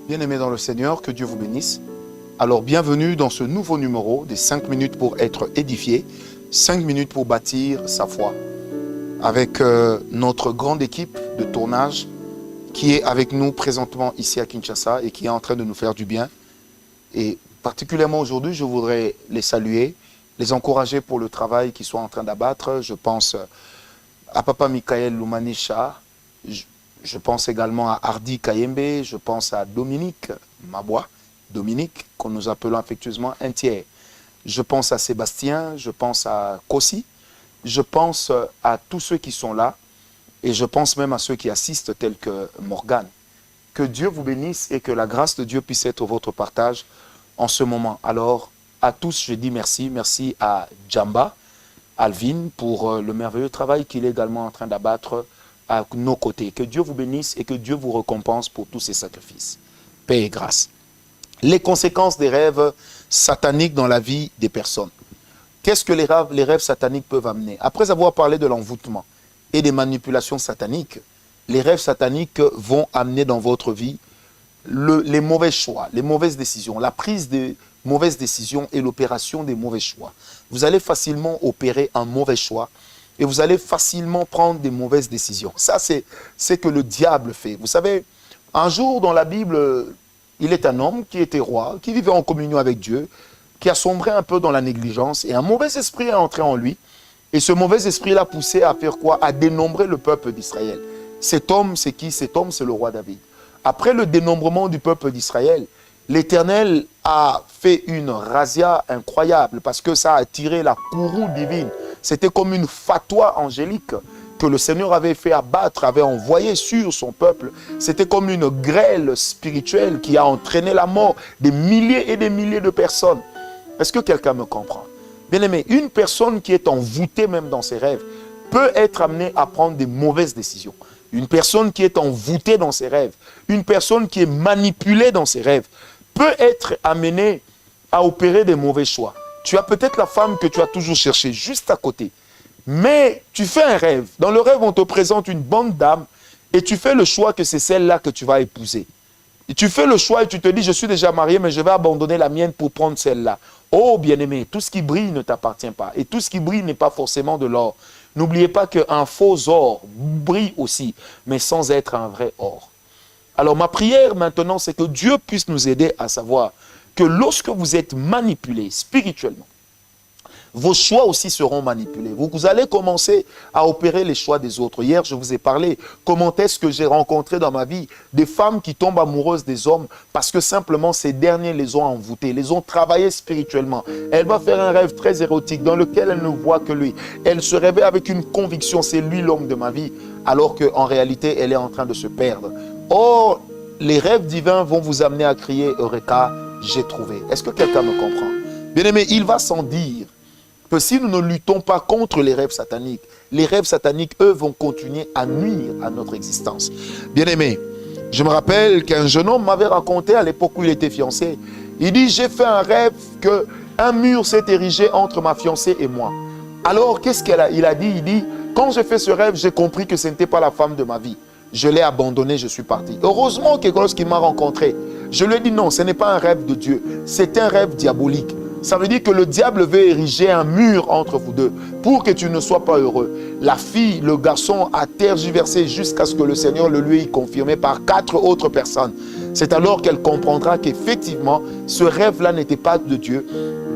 Bien-aimés dans le Seigneur, que Dieu vous bénisse. Alors, bienvenue dans ce nouveau numéro des 5 minutes pour être édifié, 5 minutes pour bâtir sa foi. Avec notre grande équipe de tournage qui est avec nous présentement ici à Kinshasa et qui est en train de nous faire du bien. Et particulièrement aujourd'hui, je voudrais les saluer, les encourager pour le travail qu'ils sont en train d'abattre. Je pense à Papa Michael Lumanisha, je pense également à Hardy Kayembe, je pense à Dominique Mabois, Dominique, que nous appelons affectueusement un tiers. Je pense à Sébastien, je pense à Kossi, je pense à tous ceux qui sont là et je pense même à ceux qui assistent tels que Morgane. Que Dieu vous bénisse et que la grâce de Dieu puisse être votre partage en ce moment. Alors, à tous, je dis merci. Merci à Djamba, Alvin, pour le merveilleux travail qu'il est également en train d'abattre à nos côtés. Que Dieu vous bénisse et que Dieu vous récompense pour tous ces sacrifices. Paix et grâce. Les conséquences des rêves sataniques dans la vie des personnes. Qu'est-ce que les rêves sataniques peuvent amener? Après avoir parlé de l'envoûtement et des manipulations sataniques, les rêves sataniques vont amener dans votre vie les mauvais choix, les mauvaises décisions, la prise de mauvaises décisions et l'opération des mauvais choix. Vous allez facilement opérer un mauvais choix et vous allez facilement prendre des mauvaises décisions. Ça, c'est ce que le diable fait. Vous savez, un jour dans la Bible, il est un homme qui était roi, qui vivait en communion avec Dieu, qui a sombré un peu dans la négligence et un mauvais esprit est entré en lui. Et ce mauvais esprit l'a poussé à faire quoi? À dénombrer le peuple d'Israël. Cet homme, c'est qui? Cet homme, c'est le roi David. Après le dénombrement du peuple d'Israël, l'Éternel a fait une razzia incroyable parce que ça a attiré la courroux divine. C'était comme une fatwa angélique que le Seigneur avait fait abattre, avait envoyé sur son peuple. C'était comme une grêle spirituelle qui a entraîné la mort des milliers et des milliers de personnes. Est-ce que quelqu'un me comprend? Bien-aimé, une personne qui est envoûtée même dans ses rêves peut être amenée à prendre des mauvaises décisions. Une personne qui est envoûtée dans ses rêves, une personne qui est manipulée dans ses rêves, peut être amenée à opérer des mauvais choix. Tu as peut-être la femme que tu as toujours cherchée juste à côté. Mais tu fais un rêve. Dans le rêve, on te présente une bonne dame et tu fais le choix que c'est celle-là que tu vas épouser. Et tu fais le choix et tu te dis, je suis déjà marié, mais je vais abandonner la mienne pour prendre celle-là. Oh bien-aimé, tout ce qui brille ne t'appartient pas. Et tout ce qui brille n'est pas forcément de l'or. N'oubliez pas qu'un faux or brille aussi, mais sans être un vrai or. Alors ma prière maintenant, c'est que Dieu puisse nous aider à savoir que lorsque vous êtes manipulé spirituellement, vos choix aussi seront manipulés. Vous allez commencer à opérer les choix des autres. Hier, je vous ai parlé comment est-ce que j'ai rencontré dans ma vie des femmes qui tombent amoureuses des hommes parce que simplement ces derniers les ont envoûtés, les ont travaillés spirituellement. Elle va faire un rêve très érotique dans lequel elle ne voit que lui. Elle se réveille avec une conviction, c'est lui l'homme de ma vie, alors qu'en réalité, elle est en train de se perdre. Or, les rêves divins vont vous amener à crier « Eureka, j'ai trouvé ». Est-ce que quelqu'un me comprend? Bien-aimé, il va sans dire que si nous ne luttons pas contre les rêves sataniques, eux, vont continuer à nuire à notre existence. Bien-aimé, je me rappelle qu'un jeune homme m'avait raconté à l'époque où il était fiancé. Il dit, j'ai fait un rêve qu'un mur s'est érigé entre ma fiancée et moi. Alors, qu'est-ce qu'il a dit? Il dit, quand j'ai fait ce rêve, j'ai compris que ce n'était pas la femme de ma vie. Je l'ai abandonnée, je suis parti. Heureusement que lorsqu'il m'a rencontré, je lui ai dit non, ce n'est pas un rêve de Dieu, c'est un rêve diabolique. Ça veut dire que le diable veut ériger un mur entre vous deux pour que tu ne sois pas heureux. La fille, le garçon a tergiversé jusqu'à ce que le Seigneur le lui ait confirmé par 4 autres personnes. C'est alors qu'elle comprendra qu'effectivement, ce rêve-là n'était pas de Dieu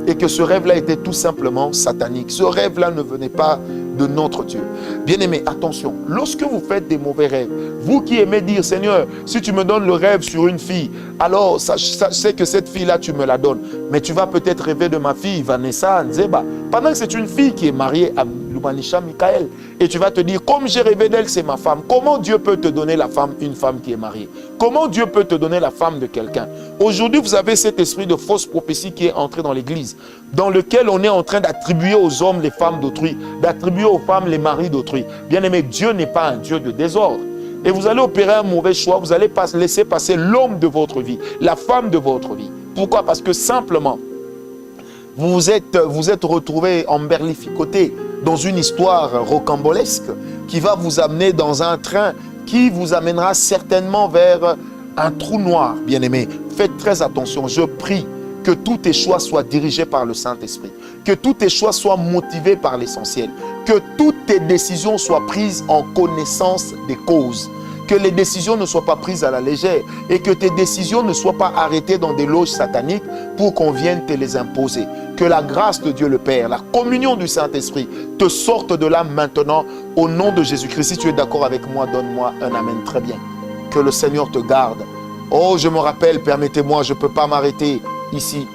et que ce rêve-là était tout simplement satanique. Ce rêve-là ne venait pas de notre Dieu. Bien-aimé, attention, lorsque vous faites des mauvais rêves, vous qui aimez dire, Seigneur, si tu me donnes le rêve sur une fille, alors sais que cette fille-là, tu me la donnes. Mais tu vas peut-être rêver de ma fille, Vanessa Nzeba, pendant que c'est une fille qui est mariée à Lumanisha Michael. Et tu vas te dire, comme j'ai rêvé d'elle, c'est ma femme. Comment Dieu peut te donner une femme qui est mariée? Comment Dieu peut te donner la femme de quelqu'un? Aujourd'hui, vous avez cet esprit de fausse prophétie qui est entré dans l'église, dans lequel on est en train d'attribuer aux hommes les femmes d'autrui, d'attribuer aux femmes les maris d'autrui. Bien aimé, Dieu n'est pas un Dieu de désordre. Et vous allez opérer un mauvais choix, vous allez laisser passer l'homme de votre vie, la femme de votre vie. Pourquoi? Parce que simplement, vous vous êtes retrouvé emberlificoté dans une histoire rocambolesque qui va vous amener dans un train qui vous amènera certainement vers un trou noir, bien-aimé. Faites très attention. Je prie que tous tes choix soient dirigés par le Saint-Esprit. Que tous tes choix soient motivés par l'essentiel. Que toutes tes décisions soient prises en connaissance des causes. Que les décisions ne soient pas prises à la légère et que tes décisions ne soient pas arrêtées dans des loges sataniques pour qu'on vienne te les imposer. Que la grâce de Dieu le Père, la communion du Saint-Esprit te sorte de là maintenant au nom de Jésus-Christ. Si tu es d'accord avec moi, donne-moi un amen. Très bien. Que le Seigneur te garde. Oh, je me rappelle, permettez-moi, je ne peux pas m'arrêter ici.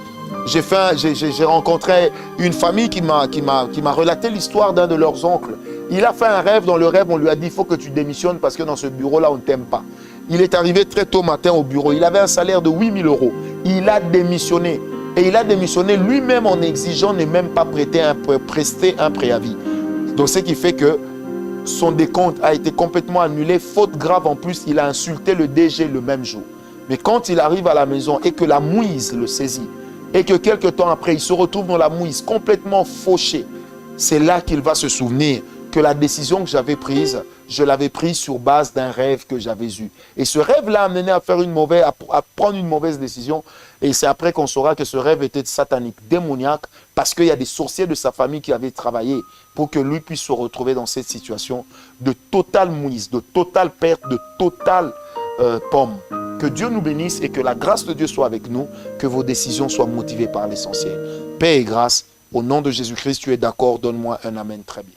J'ai rencontré une famille qui m'a relaté l'histoire d'un de leurs oncles. Il a fait un rêve. Dans le rêve, on lui a dit, il faut que tu démissionnes parce que dans ce bureau-là, on ne t'aime pas. Il est arrivé très tôt matin au bureau. Il avait un salaire de 8 000 €. Il a démissionné. Et il a démissionné lui-même en exigeant ne même pas prester un préavis. Donc, ce qui fait que son décompte a été complètement annulé. Faute grave en plus, il a insulté le DG le même jour. Mais quand il arrive à la maison et que la mouise le saisit, et que quelque temps après, il se retrouve dans la mouise complètement fauché, c'est là qu'il va se souvenir que la décision que j'avais prise, je l'avais prise sur base d'un rêve que j'avais eu. Et ce rêve l'a amené à prendre une mauvaise décision. Et c'est après qu'on saura que ce rêve était satanique, démoniaque, parce qu'il y a des sorciers de sa famille qui avaient travaillé pour que lui puisse se retrouver dans cette situation de totale mouise, de totale perte, de totale pomme. Que Dieu nous bénisse et que la grâce de Dieu soit avec nous, que vos décisions soient motivées par l'essentiel. Paix et grâce, au nom de Jésus-Christ, tu es d'accord, donne-moi un amen très bien.